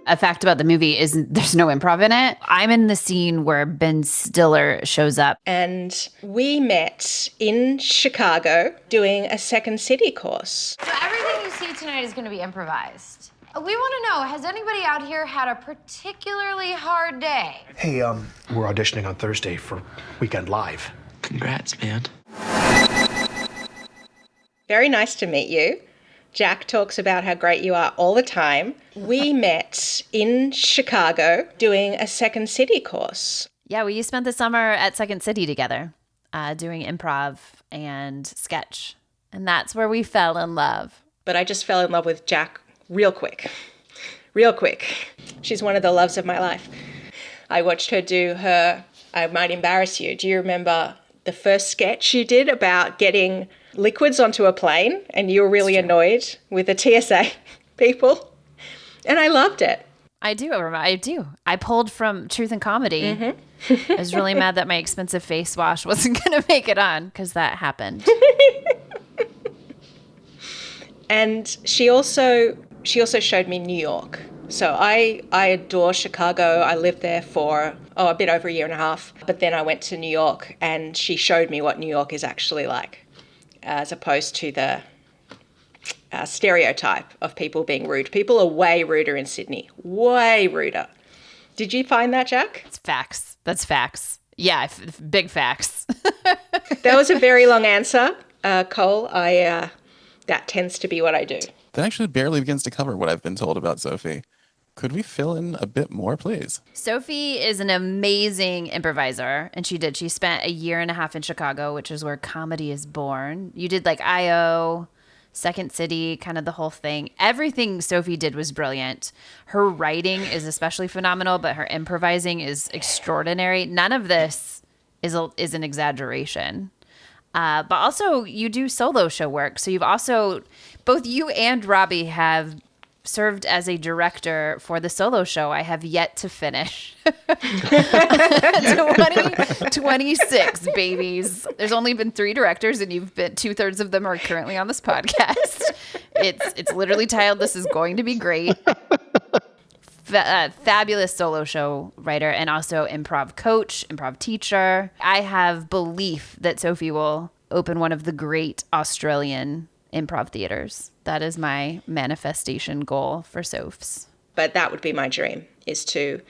A fact about the movie is there's no improv in it. I'm in the scene where Ben Stiller shows up. And we met in Chicago doing a Second City course. So everything you see tonight is going to be improvised. We want to know, has anybody out here had a particularly hard day? Hey, we're auditioning on Thursday for Weekend Live. Congrats, man. Very nice to meet you. Jack talks about how great you are all the time. We met in Chicago doing a Second City course. Yeah, we spent the summer at Second City together, doing improv and sketch. And that's where we fell in love. But I just fell in love with Jack real quick. Real quick. She's one of the loves of my life. I watched her do her, I might embarrass you. Do you remember the first sketch you did about getting liquids onto a plane, and you were really annoyed with the TSA people? And I loved it. I do. I pulled from Truth and Comedy. Mm-hmm. I was really mad that my expensive face wash wasn't going to make it on because that happened. And she also showed me New York. So I adore Chicago. I lived there for, a bit over a year and a half. But then I went to New York, and she showed me what New York is actually like, as opposed to the stereotype of people being rude. People are way ruder in Sydney. Way ruder. Did you find that, Jack? It's facts. That's facts. Yeah, big facts. That was a very long answer, Cole. That tends to be what I do. That actually barely begins to cover what I've been told about Sophie. Could we fill in a bit more, please? Sophie is an amazing improviser, and she spent a year and a half in Chicago, which is where comedy is born. You did like I.O., Second City, kind of the whole thing. Everything Sophie did was brilliant. Her writing is especially phenomenal, but her improvising is extraordinary. None of this is an exaggeration. But also, you do solo show work. So you've also, both you and Robbie have served as a director for the solo show I have yet to finish. 26 babies. There's only been 3 directors, and you've been 2/3 of them are currently on this podcast. It's literally titled "This is going to be great." Fabulous solo show writer and also improv coach, improv teacher. I have belief that Sophie will open one of the great Australian improv theaters. That is my manifestation goal for Sophs. But that would be my dream, is to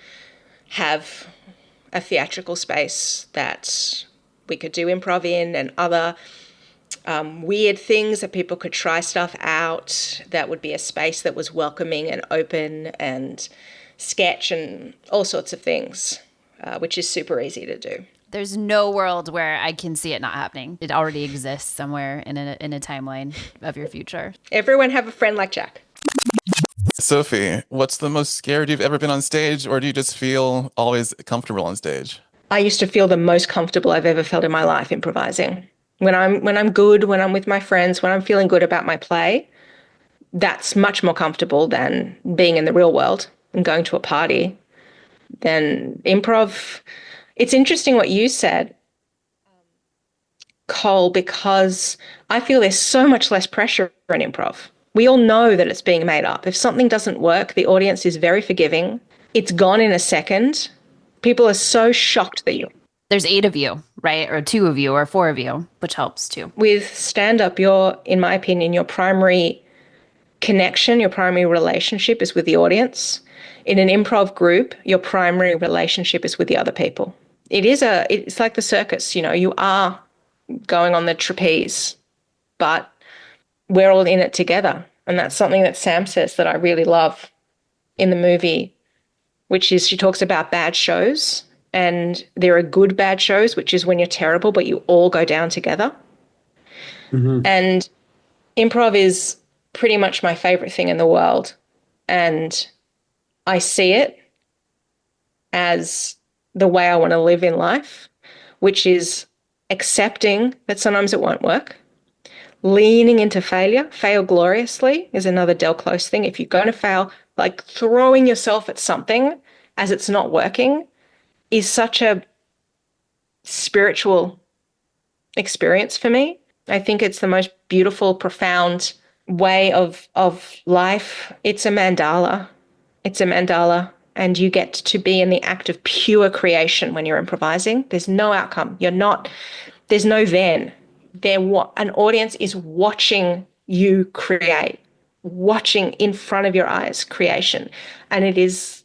have a theatrical space that we could do improv in, and other weird things that people could try stuff out. That would be a space that was welcoming and open, and sketch and all sorts of things, which is super easy to do. There's no world where I can see it not happening. It already exists somewhere in a timeline of your future. Everyone have a friend like Jack. Sophie, what's the most scared you've ever been on stage, or do you just feel always comfortable on stage? I used to feel the most comfortable I've ever felt in my life improvising. When I'm good, when I'm with my friends, when I'm feeling good about my play, that's much more comfortable than being in the real world and going to a party. Then improv, it's interesting what you said, Cole, because I feel there's so much less pressure in improv. We all know that it's being made up. If something doesn't work, the audience is very forgiving. It's gone in a second. People are so shocked that There's 8 of you, right? Or 2 of you or 4 of you, which helps too. With stand-up, in my opinion, your primary connection, your primary relationship is with the audience. In an improv group, your primary relationship is with the other people. It's like the circus, you are going on the trapeze, but we're all in it together. And that's something that Sam says that I really love in the movie, which is she talks about bad shows, and there are good bad shows, which is when you're terrible, but you all go down together. Mm-hmm. And improv is pretty much my favorite thing in the world. And I see it as the way I want to live in life, which is accepting that sometimes it won't work, leaning into failure. Fail gloriously is another Del Close thing. If you're going to fail, like throwing yourself at something as it's not working is such a spiritual experience for me. I think it's the most beautiful, profound way of life. It's a mandala. It's a mandala. And you get to be in the act of pure creation when you're improvising. There's no outcome. There's no then. An audience is watching you create, watching in front of your eyes creation. And it is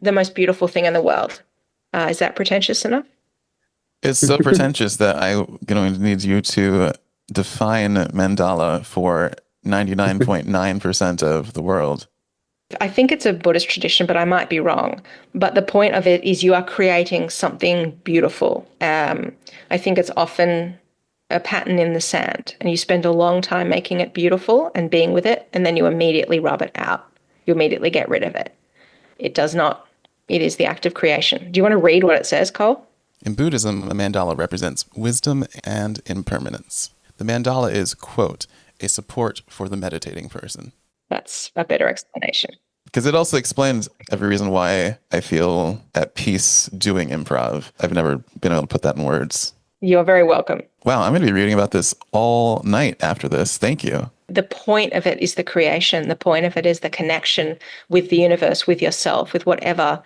the most beautiful thing in the world. Is that pretentious enough? It's so pretentious that I'm going to need you to define mandala for 99.9% of the world. I think it's a Buddhist tradition, but I might be wrong. But the point of it is you are creating something beautiful. I think it's often a pattern in the sand, and you spend a long time making it beautiful and being with it, and then you immediately rub it out. You immediately get rid of it. It is the act of creation. Do you want to read what it says, Cole? In Buddhism, a mandala represents wisdom and impermanence. The mandala is, quote, a support for the meditating person. That's a better explanation. Because it also explains every reason why I feel at peace doing improv. I've never been able to put that in words. You're very welcome. Wow, I'm going to be reading about this all night after this. Thank you. The point of it is the creation. The point of it is the connection with the universe, with yourself, with whatever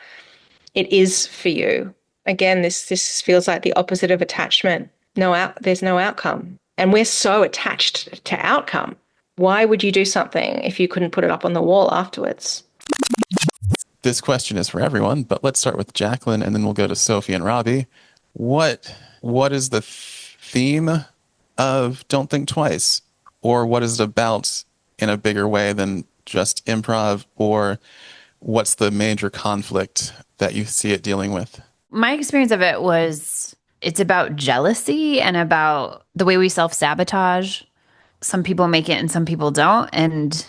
it is for you. Again, this feels like the opposite of attachment. There's no outcome. And we're so attached to outcome. Why would you do something if you couldn't put it up on the wall afterwards? This question is for everyone, but let's start with Jacqueline, and then we'll go to Sophie and Robbie. What is the theme of Don't Think Twice? Or what is it about in a bigger way than just improv? Or what's the major conflict that you see it dealing with? My experience of it was it's about jealousy and about the way we self-sabotage. Some people make it and some people don't. And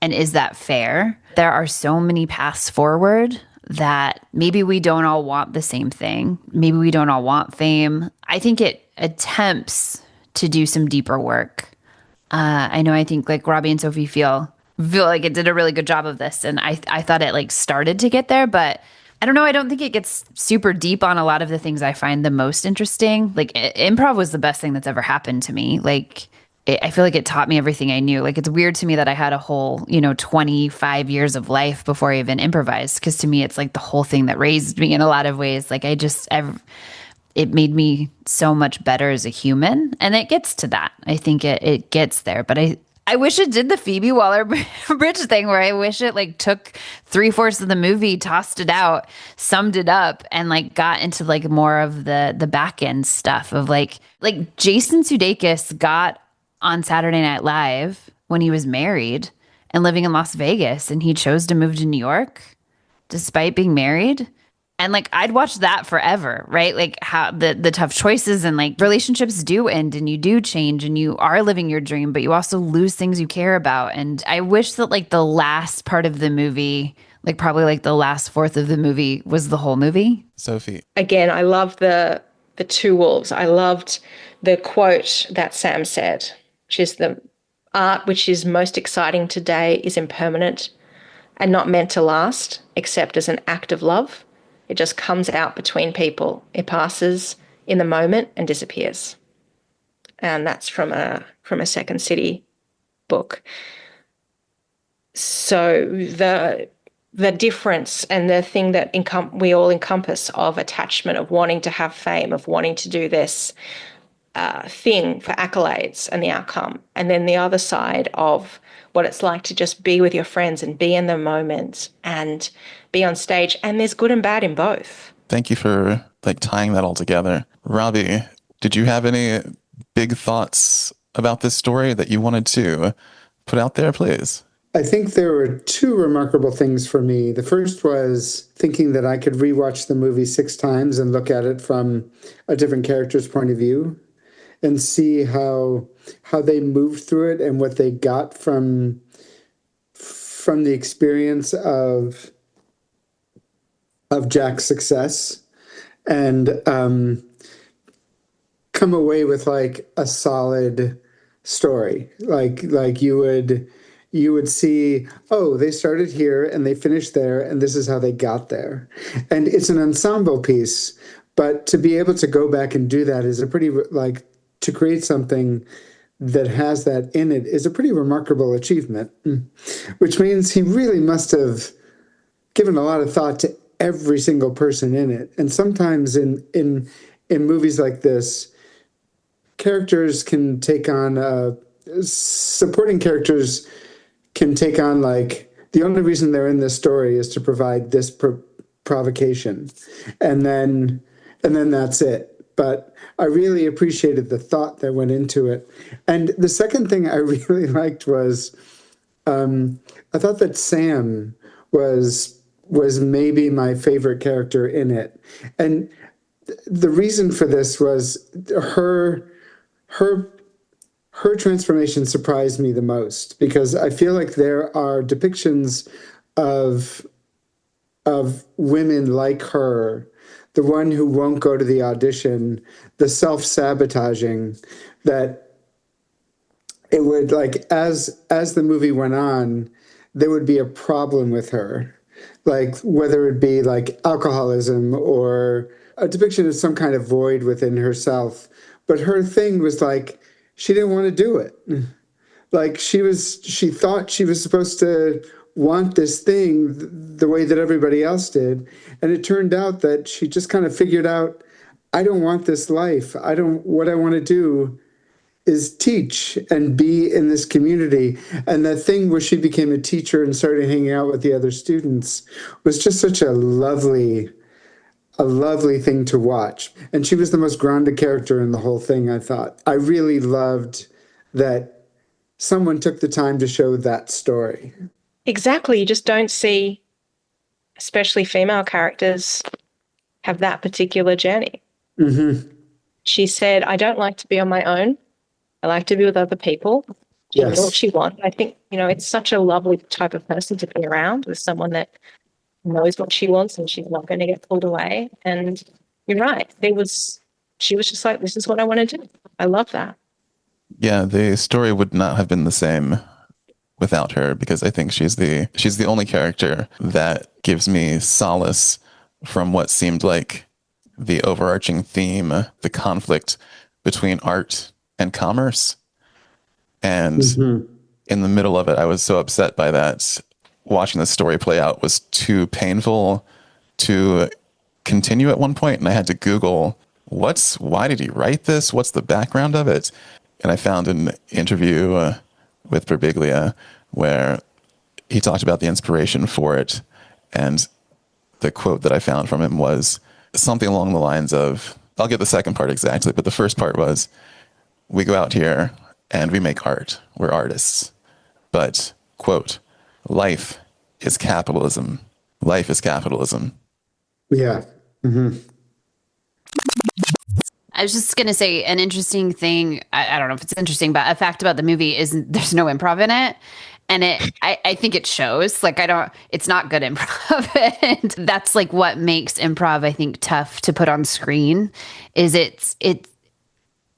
is that fair? There are so many paths forward that maybe we don't all want the same thing. Maybe we don't all want fame. I think it attempts to do some deeper work. I think like Robbie and Sophie feel like it did a really good job of this. And I thought it like started to get there, but I don't know. I don't think it gets super deep on a lot of the things I find the most interesting. Like improv was the best thing that's ever happened to me. Like I feel like it taught me everything I knew. Like it's weird to me that I had a whole, 25 years of life before I even improvised. Because to me, it's like the whole thing that raised me in a lot of ways. Like it made me so much better as a human. And it gets to that. I think it gets there. But I wish it did the Phoebe Waller-Bridge thing where I wish it like took 3/4 of the movie, tossed it out, summed it up, and like got into like more of the back end stuff of like Jason Sudeikis got on Saturday Night Live when he was married and living in Las Vegas, and he chose to move to New York despite being married. And like I'd watch that forever, right? Like how the tough choices and like relationships do end and you do change and you are living your dream, but you also lose things you care about. And I wish that like the last part of the movie, like probably like the last fourth of the movie was the whole movie. Sophie. Again, I love the two wolves. I loved the quote that Sam said, which is the art which is most exciting today is impermanent and not meant to last except as an act of love. It just comes out between people. It passes in the moment and disappears. And that's from a Second City book. So the difference and the thing that we all encompass of attachment, of wanting to have fame, of wanting to do this thing for accolades and the outcome. And then the other side of what it's like to just be with your friends and be in the moment and be on stage. And there's good and bad in both. Thank you for like tying that all together. Robbie, did you have any big thoughts about this story that you wanted to put out there, please? I think there were two remarkable things for me. The first was thinking that I could rewatch the movie 6 times and look at it from a different character's point of view and see how they moved through it and what they got from the experience of Jack's success, and come away with like a solid story. Like you would see, oh, they started here and they finished there, and this is how they got there. And it's an ensemble piece, but to be able to go back and do that is a pretty, like, to create something that has that in it is a pretty remarkable achievement, which means he really must have given a lot of thought to every single person in it. And sometimes in movies like this, characters can take on supporting characters can take on, like, the only reason they're in this story is to provide this provocation, and then that's it. But I really appreciated the thought that went into it. And the second thing I really liked was, I thought that Sam was maybe my favorite character in it. And the reason for this was her transformation surprised me the most, because I feel like there are depictions of women like her, the one who won't go to the audition, the self-sabotaging, that it would, like, as the movie went on, there would be a problem with her, like whether it be like alcoholism or a depiction of some kind of void within herself. But her thing was, like, she didn't want to do it. Like, she thought she was supposed to want this thing the way that everybody else did. And it turned out that she just kind of figured out, I don't want this life. What I want to do is teach and be in this community. And that thing where she became a teacher and started hanging out with the other students was just such a lovely thing to watch. And she was the most grounded character in the whole thing, I thought. I really loved that someone took the time to show that story. Exactly. You just don't see, especially female characters, have that particular journey. Mm-hmm. She said, I don't like to be on my own. I like to be with other people. She knew what she wants. I think, it's such a lovely type of person to be around, with someone that knows what she wants and she's not going to get pulled away. And you're right. She was just like, this is what I want to do. I love that. Yeah, the story would not have been the same without her, because I think she's the only character that gives me solace from what seemed like the overarching theme, the conflict between art and commerce. And in the middle of it, I was so upset by that. Watching the story play out was too painful to continue at one point, and I had to Google why did he write this? What's the background of it? And I found an interview with Birbiglia where he talked about the inspiration for it, and the quote that I found from him was something along the lines of, I'll get the second part exactly, but the first part was, we go out here and we make art. We're artists. But, quote, life is capitalism. Life is capitalism. Yeah. Mm-hmm. I was just going to say an interesting thing. I don't know if it's interesting, but a fact about the movie is there's no improv in it. And I think it shows. Like, it's not good improv. And that's like what makes improv, I think, tough to put on screen. Is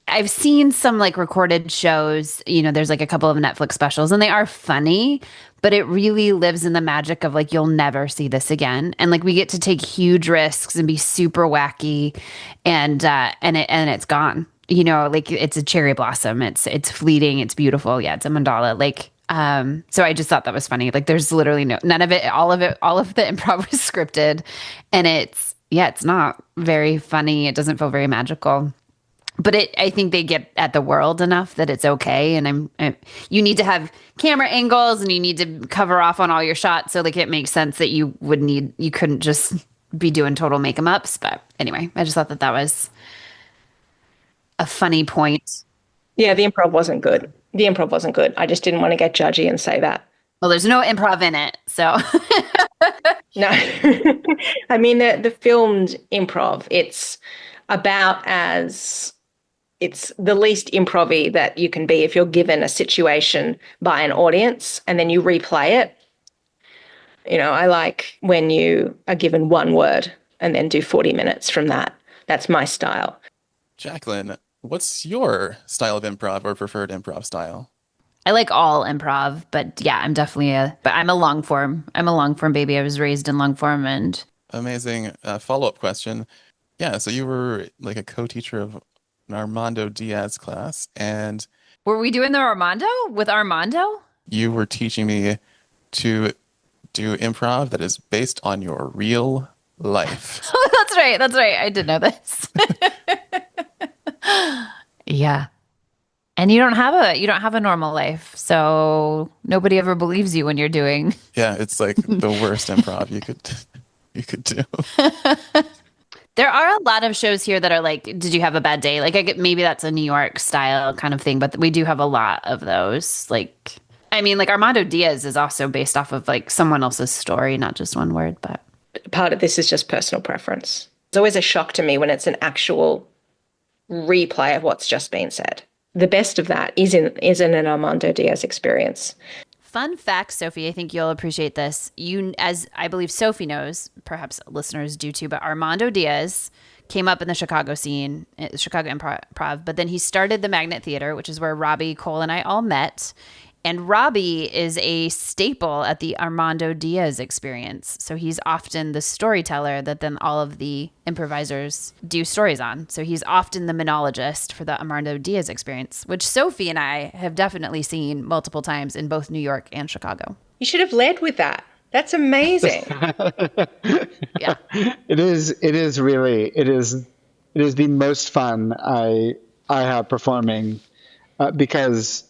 I've seen some like recorded shows, there's like a couple of Netflix specials, and they are funny, but it really lives in the magic of like, you'll never see this again. And like, we get to take huge risks and be super wacky, and it's gone, like it's a cherry blossom. It's fleeting. It's beautiful. Yeah. It's a mandala. Like, so I just thought that was funny. Like, there's literally none of it, all of the improv was scripted, and it's not very funny. It doesn't feel very magical. But I think they get at the world enough that it's okay. And you need to have camera angles, and you need to cover off on all your shots. So like, it makes sense that you couldn't just be doing total make 'em ups. But anyway, I just thought that was a funny point. Yeah, the improv wasn't good. I just didn't want to get judgy and say that. Well, there's no improv in it, so. No. I mean, the filmed improv, it's the least improv-y that you can be if you're given a situation by an audience and then you replay it. I like when you are given one word and then do 40 minutes from that. That's my style. Jacqueline, what's your style of improv or preferred improv style? I like all improv, but yeah, I'm a long form baby. I was raised in long form. And amazing. Follow-up question. Yeah, so you were like a co-teacher of an Armando Diaz class, and Were we doing the Armando with Armando? You were teaching me to do improv that is based on your real life. Oh, that's right. That's right. I did know this. Yeah. And you don't have a normal life. So nobody ever believes you when you're doing. Yeah, it's like the worst improv you could do. There are a lot of shows here that are like, did you have a bad day? Like, maybe that's a New York style kind of thing, but we do have a lot of those. Like, I mean, like Armando Diaz is also based off of like someone else's story, not just one word, but Part of this is just personal preference. It's always a shock to me when it's an actual replay of what's just been said. The best of that is in an Armando Diaz experience. fun fact, Sophie, I think you'll appreciate this. As I believe Sophie knows, perhaps listeners do too, but Armando Diaz came up in the Chicago scene, Chicago Improv, but then he started the Magnet Theater, which is where Robbie, Cole, and I all met. And Robbie is a staple at the Armando Diaz experience. So he's often the storyteller that then all of the improvisers do stories on. So he's often the monologist for the Armando Diaz experience, which Sophie and I have definitely seen multiple times in both New York and Chicago. You should have led with that. That's amazing. Yeah. It is the most fun I have performing because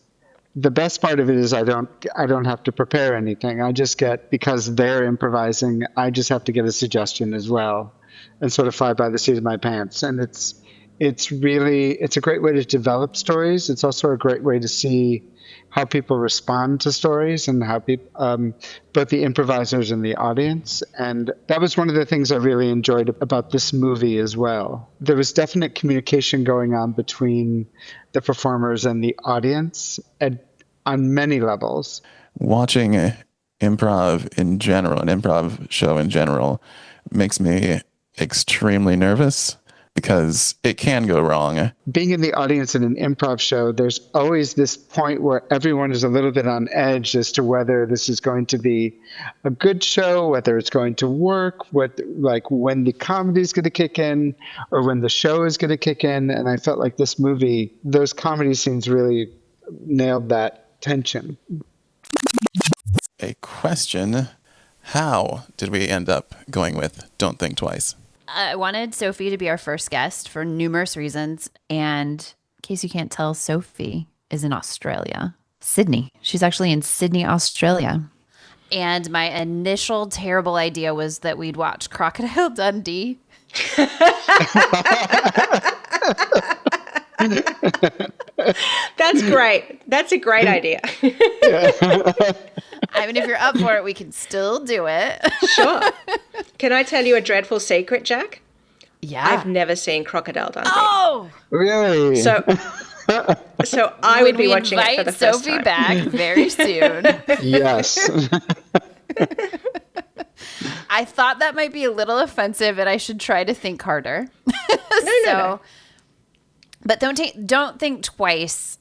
the best part of it is I don't have to prepare anything. I just get, because they're improvising, I just have to get a suggestion as well and sort of fly by the seat of my pants. And it's a great way to develop stories. It's also a great way to see how people respond to stories and how people, both the improvisers and the audience. And that was one of the things I really enjoyed about this movie as well. There was definite communication going on between the performers and the audience on many levels. Watching improv in general, an improv show in general, makes me extremely nervous because it can go wrong. Being in the audience in an improv show, there's always this point where everyone is a little bit on edge as to whether this is going to be a good show, whether it's going to work, when the comedy is going to kick in or when the show is going to kick in. And I felt like this movie, those comedy scenes really nailed that tension. A question: how did we end up going with Don't Think Twice? I wanted Sophie to be our first guest for numerous reasons. And in case you can't tell, Sophie is in Australia, Sydney. She's actually in Sydney, Australia. And my initial terrible idea was that we'd watch Crocodile Dundee. That's great. That's a great idea. I mean, if you're up for it, we can still do it. Sure. Can I tell you a dreadful secret, Jack? Yeah. I've never seen Crocodile Dundee. Oh! Really? So I would be watching it for the first Sophie time. back very soon. Yes. I thought that might be a little offensive and I should try to think harder. No. But Don't Think Twice,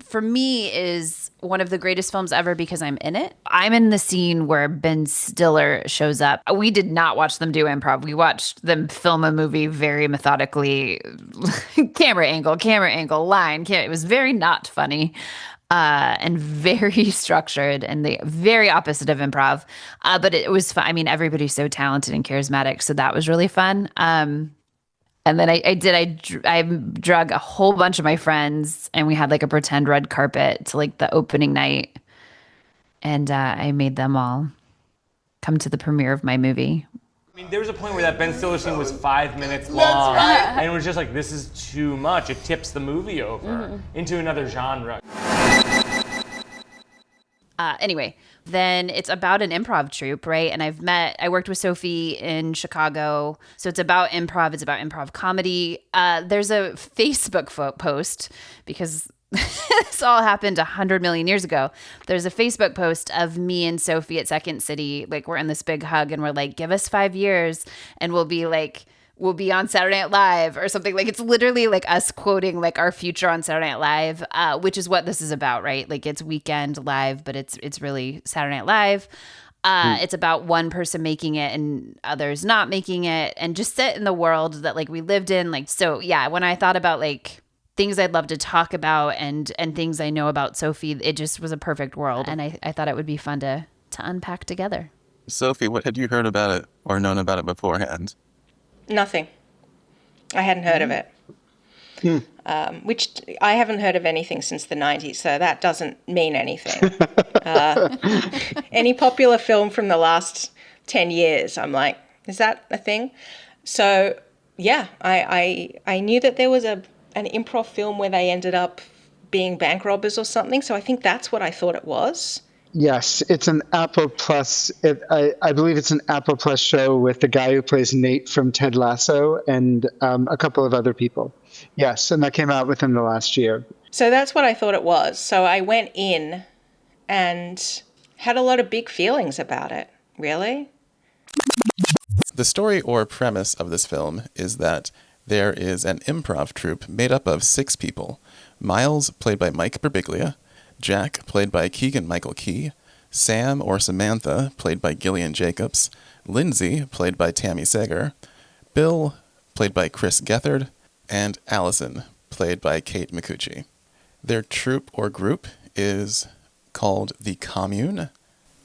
for me, is one of the greatest films ever because I'm in it. I'm in the scene where Ben Stiller shows up. We did not watch them do improv. We watched them film a movie very methodically. camera angle, line. It was very not funny and very structured and the very opposite of improv. But it was fun. I mean, everybody's so talented and charismatic. So that was really fun. And then I drug a whole bunch of my friends and we had like a pretend red carpet to like the opening night. And I made them all come to the premiere of my movie. I mean, there was a point where that Ben Stiller scene was 5 minutes long. And it was just like, this is too much. It tips the movie over into another genre. Anyway, then it's about an improv troupe, right? And I worked with Sophie in Chicago. So it's about improv. It's about improv comedy. There's a Facebook post because this all happened 100 million years ago. There's a Facebook post of me and Sophie at Second City. Like we're in this big hug and we're like, give us 5 years and we'll be on Saturday Night Live or something. Like it's literally like us quoting like our future on Saturday Night Live, which is what this is about, right? Like it's Weekend Live, but it's really Saturday Night Live. It's about one person making it and others not making it and just set in the world that like we lived in. Like, so yeah, when I thought about like things I'd love to talk about and things I know about Sophie. It just was a perfect world. And I thought it would be fun to unpack together. Sophie, what had you heard about it or known about it beforehand? Nothing. I hadn't heard of it. Which I haven't heard of anything since the 90s, so that doesn't mean anything. Any popular film from the last 10 years, I'm like, is that a thing? So, yeah, I knew that there was an improv film where they ended up being bank robbers or something, so I think that's what I thought it was. Yes, it's an Apple Plus. I believe it's an Apple Plus show with the guy who plays Nate from Ted Lasso and a couple of other people. Yes, and that came out within the last year. So that's what I thought it was. So I went in and had a lot of big feelings about it, really. The story or premise of this film is that there is an improv troupe made up of 6 people. Miles, played by Mike Birbiglia, Jack, played by Keegan-Michael Key, Sam or Samantha, played by Gillian Jacobs, Lindsay, played by Tammy Sager, Bill, played by Chris Gethard, and Allison, played by Kate Micucci. Their troupe or group is called The Commune,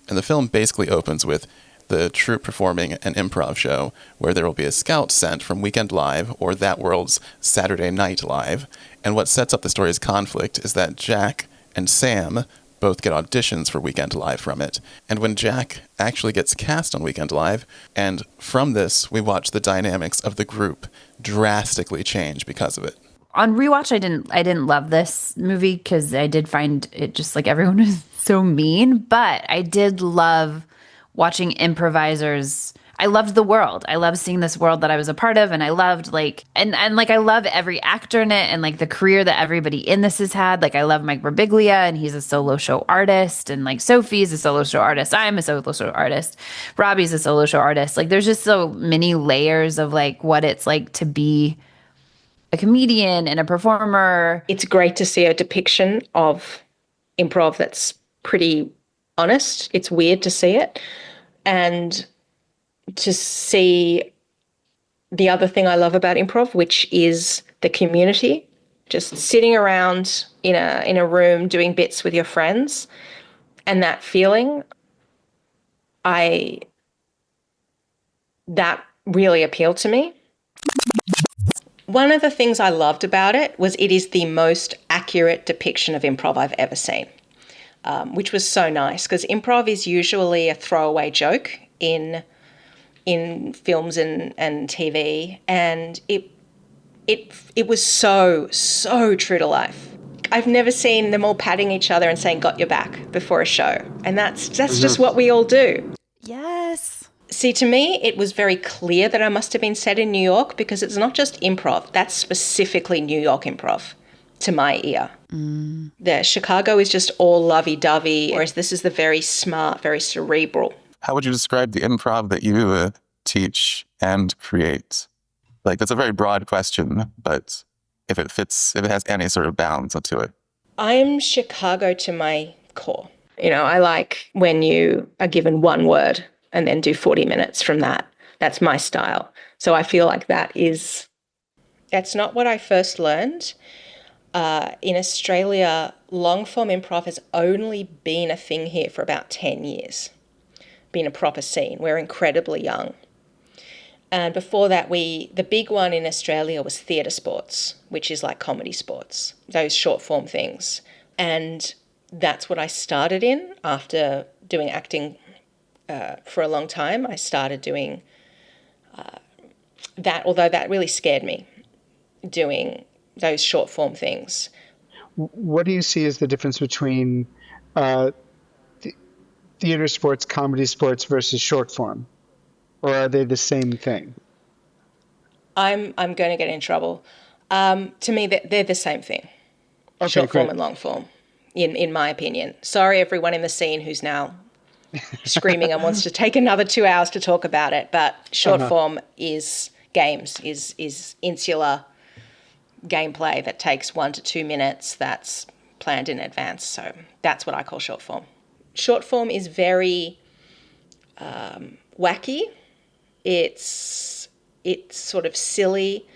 and the film basically opens with the troupe performing an improv show where there will be a scout sent from Weekend Live or That World's Saturday Night Live, and what sets up the story's conflict is that Jack and Sam both get auditions for Weekend Live from it. And when Jack actually gets cast on Weekend Live, and from this, we watch the dynamics of the group drastically change because of it. On rewatch, I didn't love this movie because I did find it just like everyone was so mean, but I did love watching improvisers. I loved the world. I loved seeing this world that I was a part of, and I loved and I love every actor in it and like the career that everybody in this has had. Like I love Mike Birbiglia, and he's a solo show artist, and like Sophie's a solo show artist. I'm a solo show artist. Robbie's a solo show artist. Like there's just so many layers of like what it's like to be a comedian and a performer. It's great to see a depiction of improv that's pretty honest. It's weird to see it. And to see the other thing I love about improv, which is the community, just sitting around in a room doing bits with your friends, and that feeling, that really appealed to me. One of the things I loved about it was it is the most accurate depiction of improv I've ever seen, which was so nice because improv is usually a throwaway joke in films and TV, and it was so true to life. I've never seen them all patting each other and saying "got your back" before a show, and that's just what we all do. Yes. See, to me, it was very clear that I must have been set in New York because it's not just improv. That's specifically New York improv to my ear. The Chicago is just all lovey-dovey, whereas this is the very smart, very cerebral. How would you describe the improv that you teach and create? Like, that's a very broad question, but if it has any sort of balance to it. I'm Chicago to my core. You know, I like when you are given one word and then do 40 minutes from that. That's my style. So I feel like that's not what I first learned. In Australia, long-form improv has only been a thing here for about 10 years, been a proper scene. We're incredibly young. And before that, the big one in Australia was theatre sports, which is like comedy sports, those short-form things. And that's what I started in after doing acting for a long time. I started doing that, although that really scared me, doing those short form things. What do you see as the difference between theater sports, comedy sports versus short form? Or are they the same thing? I'm going to get in trouble. To me, they're the same thing. Okay, short form great. and long form, in my opinion. Sorry, everyone in the scene who's now screaming and wants to take another 2 hours to talk about it. But short form is games, is insular gameplay that takes 1 to 2 minutes that's planned in advance. So that's what I call short form. Short form is very wacky. It's sort of silly,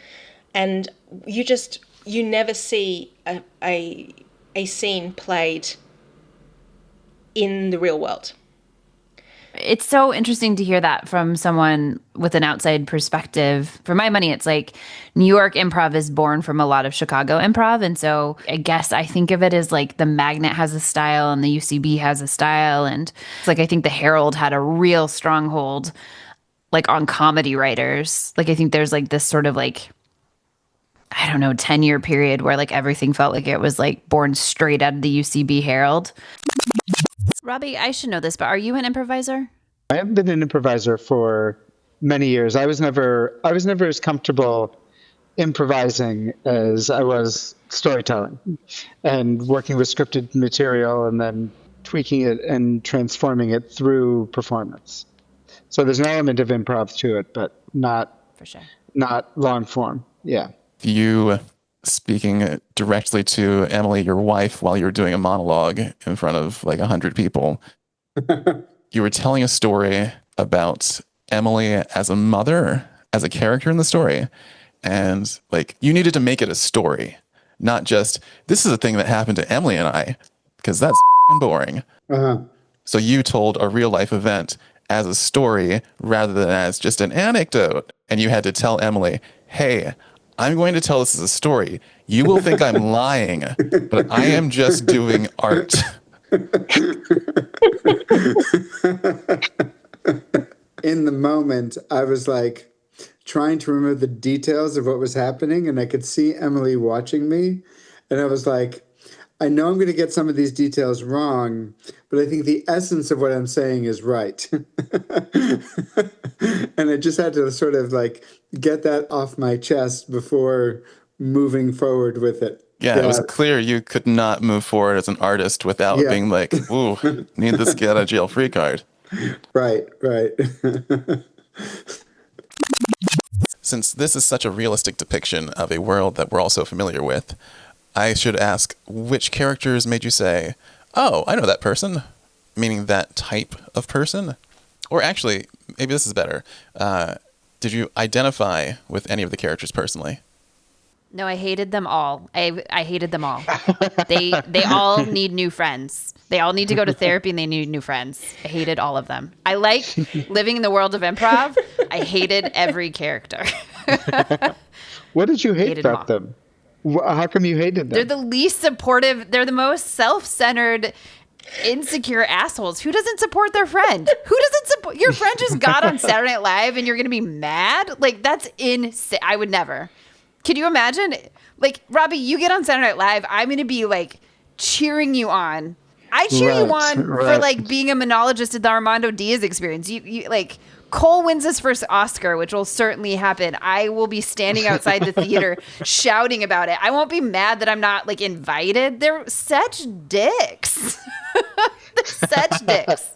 and you just you never see a scene played in the real world. It's so interesting to hear that from someone with an outside perspective. For my money, it's like New York improv is born from a lot of Chicago improv. And so I guess I think of it as like the Magnet has a style and the UCB has a style. And it's like I think the Herald had a real stronghold like on comedy writers. Like I think there's like this sort of like, I don't know, 10-year period where like everything felt like it was like born straight out of the UCB Herald. Robbie, I should know this, but are you an improviser? I have been an improviser for many years. I was never as comfortable improvising as I was storytelling and working with scripted material and then tweaking it and transforming it through performance. So there's an element of improv to it, but not For sure. Not long form. Yeah. You speaking directly to Emily, your wife, while you were doing a monologue in front of like 100 people. You were telling a story about Emily as a mother, as a character in the story. And like, you needed to make it a story, not just, this is a thing that happened to Emily and I, because that's boring. So you told a real life event as a story rather than as just an anecdote. And you had to tell Emily, hey, I'm going to tell this as a story. You will think I'm lying, but I am just doing art. In the moment, I was like trying to remember the details of what was happening, and I could see Emily watching me, and I was like, I know I'm going to get some of these details wrong, but I think the essence of what I'm saying is right. And I just had to sort of like get that off my chest before moving forward with it. Yeah, it was clear you could not move forward as an artist without being like, ooh, need this get out of jail free card. Right. Since this is such a realistic depiction of a world that we're all so familiar with, I should ask, which characters made you say, oh, I know that person, meaning that type of person? Or actually, maybe this is better. Did you identify with any of the characters personally? No, I hated them all. I hated them all. They all need new friends. They all need to go to therapy and they need new friends. I hated all of them. I like living in the world of improv. I hated every character. What did you hate about them? How come you hated them? They're the least supportive. They're the most self-centered, insecure assholes. Who doesn't support their friend? Who doesn't support your friend? Just got on Saturday Night Live and you're going to be mad? Like, that's insane. I would never. Can you imagine? Like, Robbie, you get on Saturday Night Live. I'm going to be like cheering you on. I cheer you on for like being a monologist at the Armando Diaz experience. You like Cole wins his first Oscar, which will certainly happen. I will be standing outside the theater shouting about it. I won't be mad that I'm not like invited. They're such dicks. They're such dicks.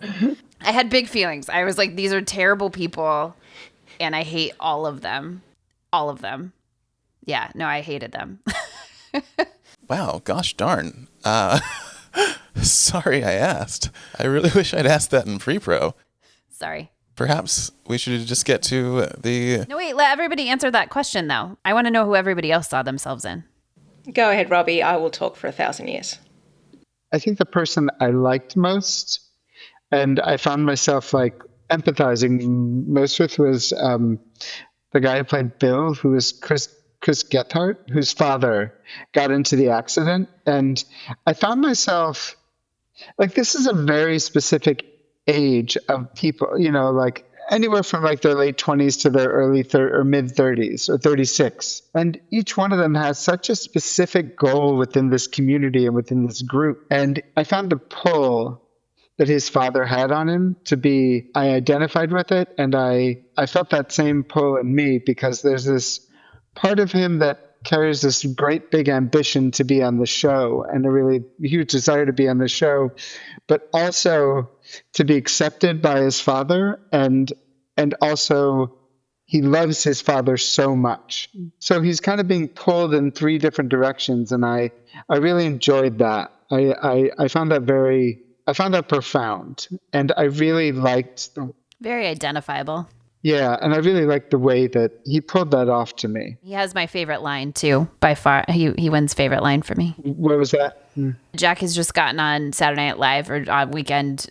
I had big feelings. I was like, these are terrible people, and I hate all of them. All of them. Yeah, no, I hated them. Wow, gosh darn. Sorry I asked. I really wish I'd asked that in pre-pro. Sorry. Perhaps we should just get to the... No, wait, let everybody answer that question, though. I want to know who everybody else saw themselves in. Go ahead, Robbie. I will talk for 1,000 years. I think the person I liked most, and I found myself like empathizing most with, was the guy who played Bill, who was Chris Gethard, whose father got into the accident. And I found myself like, this is a very specific age of people, you know, like anywhere from like their late 20s to their early or mid 30s or 36. And each one of them has such a specific goal within this community and within this group. And I found the pull that his father had on him to be, I identified with it. And I felt that same pull in me, because there's this part of him that carries this great big ambition to be on the show and a really huge desire to be on the show, but also to be accepted by his father, and also he loves his father so much. So he's kind of being pulled in three different directions, and I really enjoyed that. I found that profound, and I really liked very identifiable. Yeah, and I really like the way that he pulled that off to me. He has my favorite line too, by far. He wins favorite line for me. What was that? Jack has just gotten on Saturday Night Live or on Weekend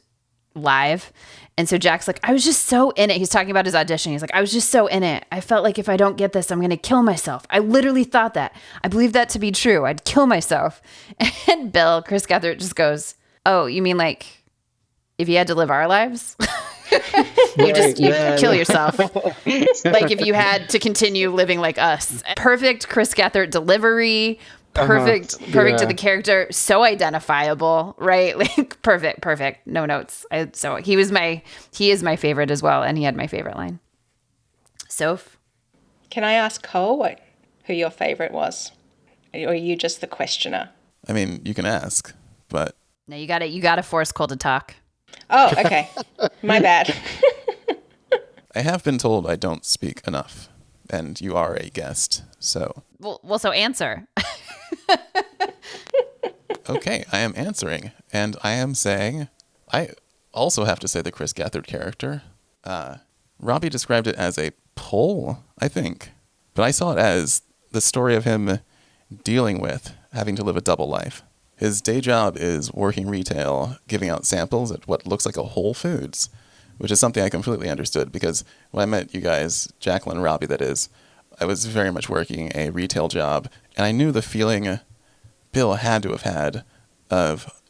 Live. And so Jack's like, I was just so in it. He's talking about his audition. He's like, I was just so in it. I felt like if I don't get this, I'm going to kill myself. I literally thought that. I believe that to be true. I'd kill myself. And Chris Gethard just goes, oh, you mean like if you had to live our lives? You kill yourself. Like if you had to continue living like us. Perfect Chris Gethard delivery. Perfect to the character. So identifiable, right? Like perfect. No notes. He is my favorite as well, and he had my favorite line. Soph? Can I ask Cole who your favorite was? Or are you just the questioner? I mean, you can ask, but No, you got to force Cole to talk. Oh, okay. My bad. I have been told I don't speak enough, and you are a guest, so. Well, so answer. Okay, I am answering, and I am saying, I also have to say the Chris Gethard character. Robbie described it as a pull, I think, but I saw it as the story of him dealing with having to live a double life. His day job is working retail, giving out samples at what looks like a Whole Foods, which is something I completely understood because when I met you guys, Jacqueline and Robbie that is, I was very much working a retail job, and I knew the feeling Bill had to have had of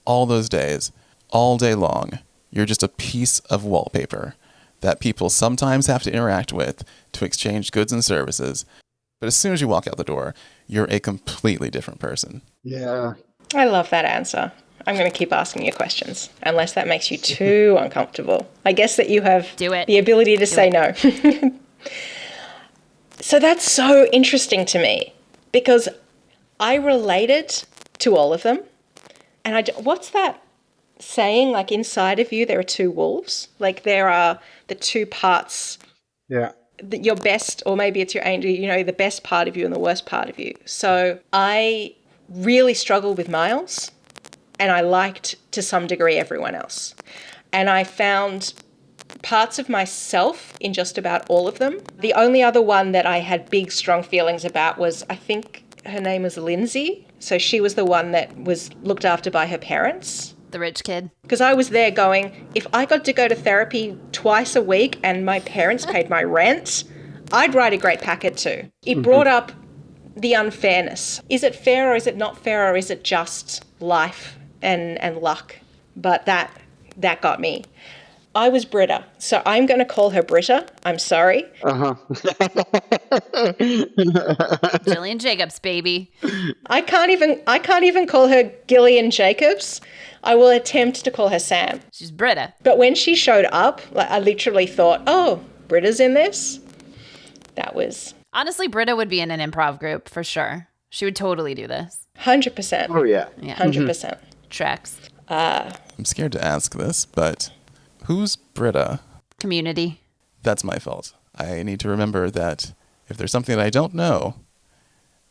all those days, all day long, you're just a piece of wallpaper that people sometimes have to interact with to exchange goods and services. But as soon as you walk out the door, you're a completely different person. Yeah. I love that answer. I'm going to keep asking you questions, unless that makes you too uncomfortable. I guess that you have the ability to say no. So that's so interesting to me because I related to all of them. And what's that saying? Like inside of you, there are two wolves. Like there are the two parts. Yeah. Your best, or maybe it's your angel, the best part of you and the worst part of you. So I really struggled with Miles, and I liked to some degree everyone else. And I found parts of myself in just about all of them. The only other one that I had big, strong feelings about was, I think her name was Lindsay. So she was the one that was looked after by her parents. The rich kid. Because I was there going, if I got to go to therapy twice a week and my parents paid my rent, I'd write a great packet too. It brought up the unfairness. Is it fair or is it not fair or is it just life and luck? But that got me. I was Britta, so I'm going to call her Britta. I'm sorry. Gillian Jacobs, baby. I can't even call her Gillian Jacobs. I will attempt to call her Sam. She's Britta. But when she showed up, I literally thought, oh, Britta's in this? That was... Honestly, Britta would be in an improv group for sure. She would totally do this. 100%. Oh, yeah. 100%. Tracks. I'm scared to ask this, but who's Britta? Community. That's my fault. I need to remember that if there's something that I don't know,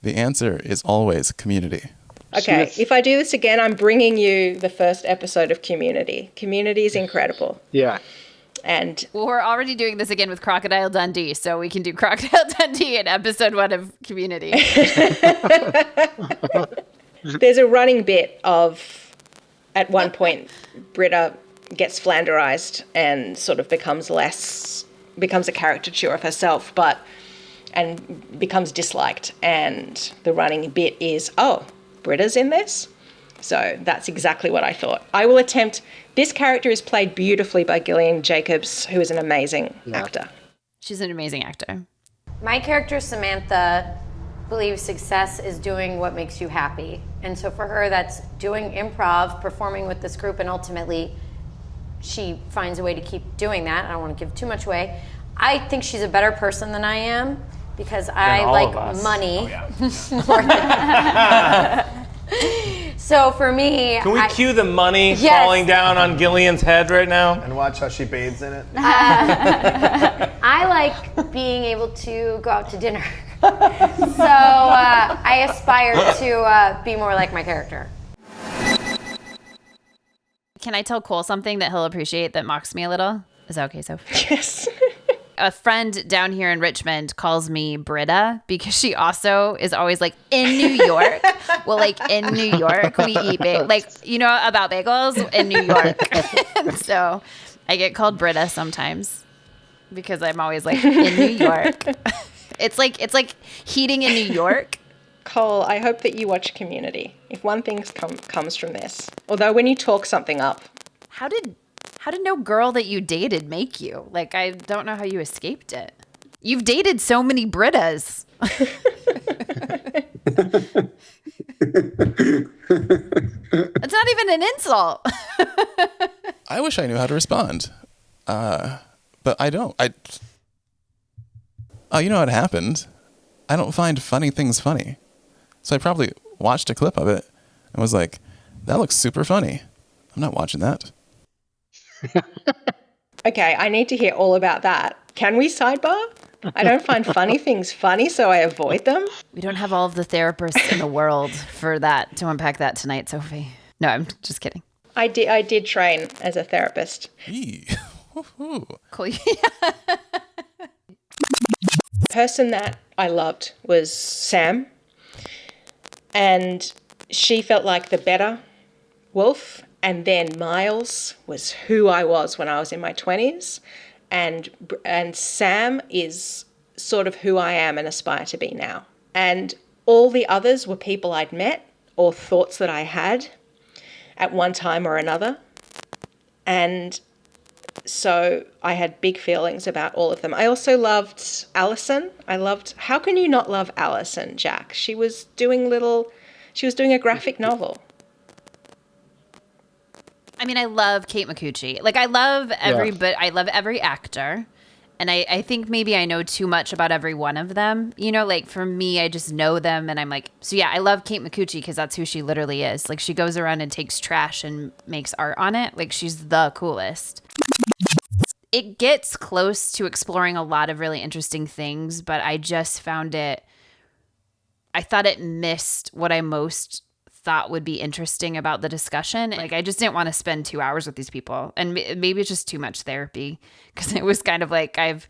the answer is always Community. Okay, if I do this again, I'm bringing you the first episode of Community. Community is incredible. Yeah. And well, we're already doing this again with Crocodile Dundee, so we can do Crocodile Dundee in episode 1 of Community. There's a running bit of, at one point, Britta gets flanderized and sort of becomes a caricature of herself, and becomes disliked. And the running bit is, oh, Britta's in this? So that's exactly what I thought. I will attempt. This character is played beautifully by Gillian Jacobs, who is an amazing actor. She's an amazing actor. My character, Samantha, believes success is doing what makes you happy. And so for her, that's doing improv, performing with this group, and ultimately she finds a way to keep doing that. I don't want to give too much away. I think she's a better person than I am because I like money. More than so for me, can we cue the money falling down on Gillian's head right now and watch how she bathes in it? I like being able to go out to dinner. So I aspire to be more like my character. Can I tell Cole something that he'll appreciate that mocks me a little? Is that okay, Sophie? Yes. A friend down here in Richmond calls me Britta because she also is always like in New York. Well, like in New York, we eat like, you know about bagels in New York. And so I get called Britta sometimes because I'm always like in New York. It's like heating in New York. Cole, I hope that you watch Community. If one thing comes from this, although when you talk something up. How did no girl that you dated make you? Like, I don't know how you escaped it. You've dated so many Brittas. It's not even an insult. I wish I knew how to respond. But I don't. Oh, you know what happened? I don't find funny things funny. So I probably watched a clip of it and was like, that looks super funny. I'm not watching that. Okay, I need to hear all about that. Can we sidebar? I don't find funny things funny, so I avoid them. We don't have all of the therapists in the world for that to unpack that tonight, Sophie. No, I'm just kidding. I did train as a therapist. Cool. Person that I loved was Sam, and she felt like the better wolf, and then Miles was who I was when I was in my 20s, and Sam is sort of who I am and aspire to be now. And all the others were people I'd met or thoughts that I had at one time or another, and so I had big feelings about all of them. I also loved Alison. How can you not love Alison, Jack? She was doing a graphic novel. I mean, I love Kate McCucci. Like, I love I love every actor. And I think maybe I know too much about every one of them. You know, like for me, I just know them and I'm like, so yeah, I love Kate McCucci because that's who she literally is. Like, she goes around and takes trash and makes art on it. Like, she's the coolest. It gets close to exploring a lot of really interesting things, but I just found I thought it missed what I most thought would be interesting about the discussion. Like, I just didn't want to spend 2 hours with these people, and maybe it's just too much therapy because it was kind of like I've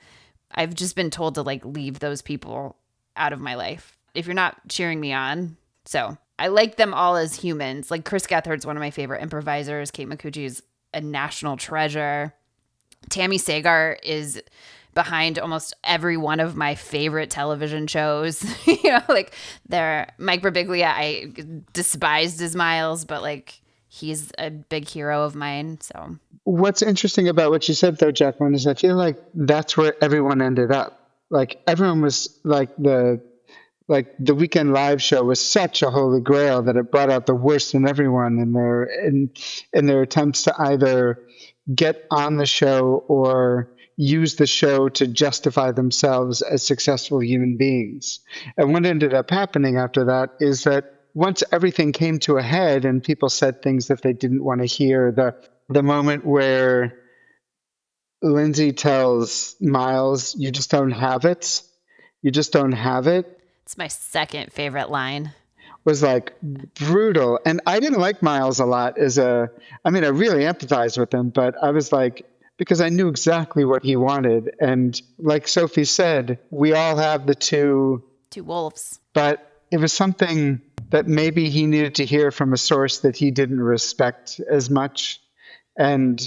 just been told to like leave those people out of my life if you're not cheering me on. So I like them all as humans. Like, Chris Gethard's one of my favorite improvisers. Kate McCucci is a national treasure. Tammy Sagar is behind almost every one of my favorite television shows. You know, like Mike Birbiglia, I despised as Miles, but like he's a big hero of mine. So what's interesting about what you said though, Jacqueline, is I feel like that's where everyone ended up. Like everyone was like the Weekend Live show was such a holy grail that it brought out the worst in everyone in their attempts to either get on the show or use the show to justify themselves as successful human beings. And what ended up happening after that is that once everything came to a head and people said things that they didn't want to hear, the moment where Lindsay tells Miles, you just don't have it. You just don't have it. It's my second favorite line. Was like brutal. And I didn't like Miles a lot I really empathized with him, but I was like, because I knew exactly what he wanted. And like Sophie said, we all have the two wolves. But it was something that maybe he needed to hear from a source that he didn't respect as much. And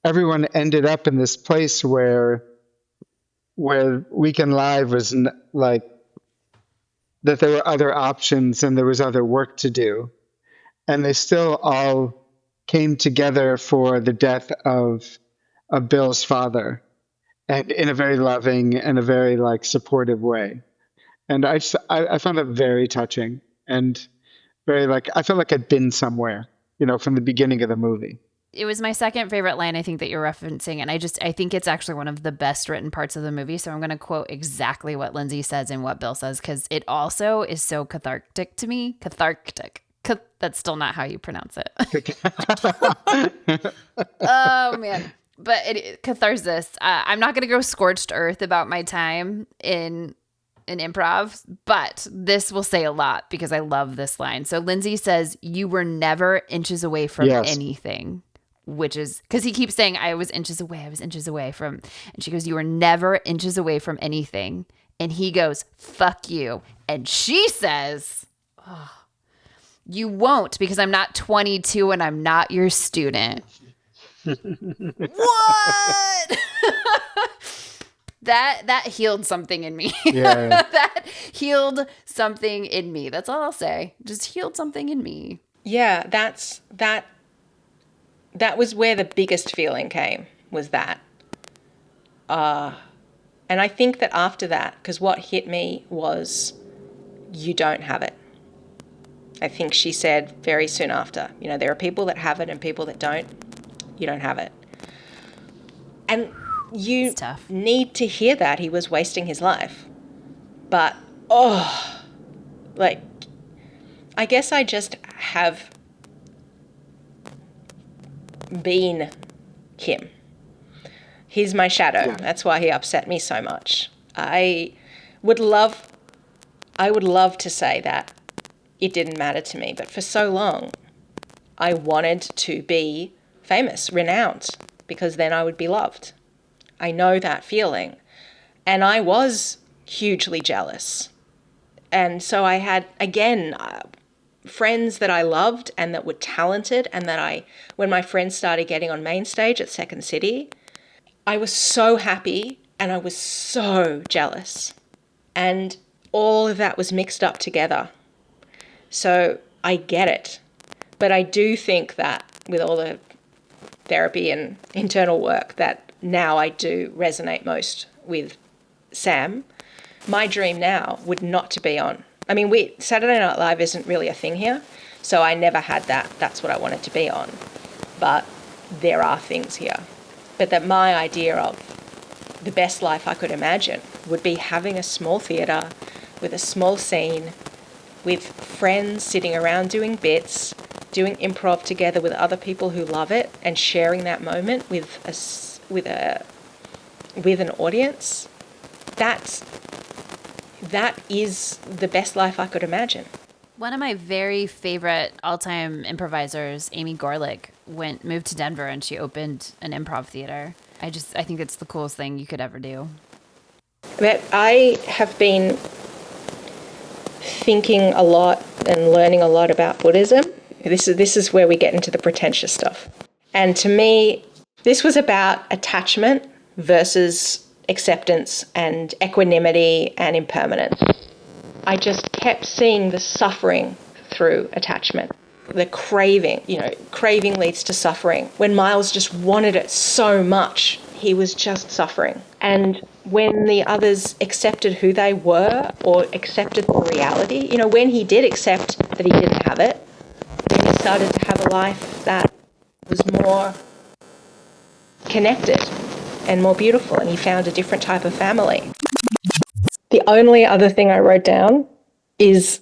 everyone ended up in this place where Weekend Live was like, that there were other options and there was other work to do. And they still all came together for the death of Bill's father, and in a very loving and a very like supportive way. And I found it very touching and very like, I felt like I'd been somewhere, you know, from the beginning of the movie. It was my second favorite line, I think, that you're referencing. And I think it's actually one of the best written parts of the movie. So I'm going to quote exactly what Lindsay says and what Bill says, because it also is so cathartic to me. Cathartic. That's still not how you pronounce it. Oh, man. But catharsis. I'm not going to go scorched earth about my time in improv, but this will say a lot because I love this line. So Lindsay says, you were never inches away from anything. which is because he keeps saying, I was inches away from, and she goes, you were never inches away from anything. And he goes, fuck you. And she says, oh, you won't, because I'm not 22 and I'm not your student. What? That healed something in me. Yeah. That healed something in me. That's all I'll say. Just healed something in me. Yeah, that was where the biggest feeling came, was that. And I think that after that, because what hit me was, you don't have it. I think she said very soon after, there are people that have it and people that don't. You don't have it. And you need to hear that. He was wasting his life. But, I guess I just have been him. He's my shadow. Yeah. That's why he upset me so much. I would love to say that it didn't matter to me, but for so long, I wanted to be famous, renowned, because then I would be loved. I know that feeling. And I was hugely jealous. And so I had, again, friends that I loved and that were talented, and that when my friends started getting on main stage at Second City, I was so happy and I was so jealous. And all of that was mixed up together. So I get it. But I do think that with all the therapy and internal work, that now I do resonate most with Sam. My dream now would not to be on. I mean, Saturday Night Live isn't really a thing here, so I never had that. That's what I wanted to be on. But there are things here. But that my idea of the best life I could imagine would be having a small theatre with a small scene, with friends sitting around doing bits, doing improv together with other people who love it, and sharing that moment with an audience. That is the best life I could imagine. One of my very favorite all-time improvisers, Amy Gorlick, moved to Denver, and she opened an improv theater. I think it's the coolest thing you could ever do. But I have been thinking a lot and learning a lot about Buddhism. This is where we get into the pretentious stuff. And to me, this was about attachment versus acceptance and equanimity and impermanence. I just kept seeing the suffering through attachment. The craving, craving leads to suffering. When Miles just wanted it so much, he was just suffering. And when the others accepted who they were or accepted the reality, when he did accept that he didn't have it, when he started to have a life that was more connected and more beautiful, and he found a different type of family. The only other thing I wrote down is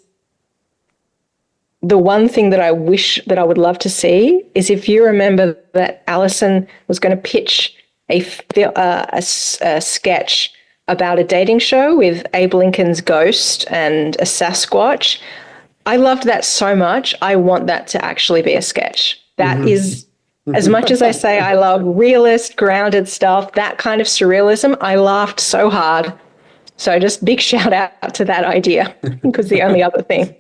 the one thing that I wish that I would love to see is, if you remember that Alison was going to pitch a sketch about a dating show with Abe Lincoln's ghost and a Sasquatch. I loved that so much. I want that to actually be a sketch. That is, as much as I say I love realist, grounded stuff, that kind of surrealism, I laughed so hard. So just big shout out to that idea, because the only other thing.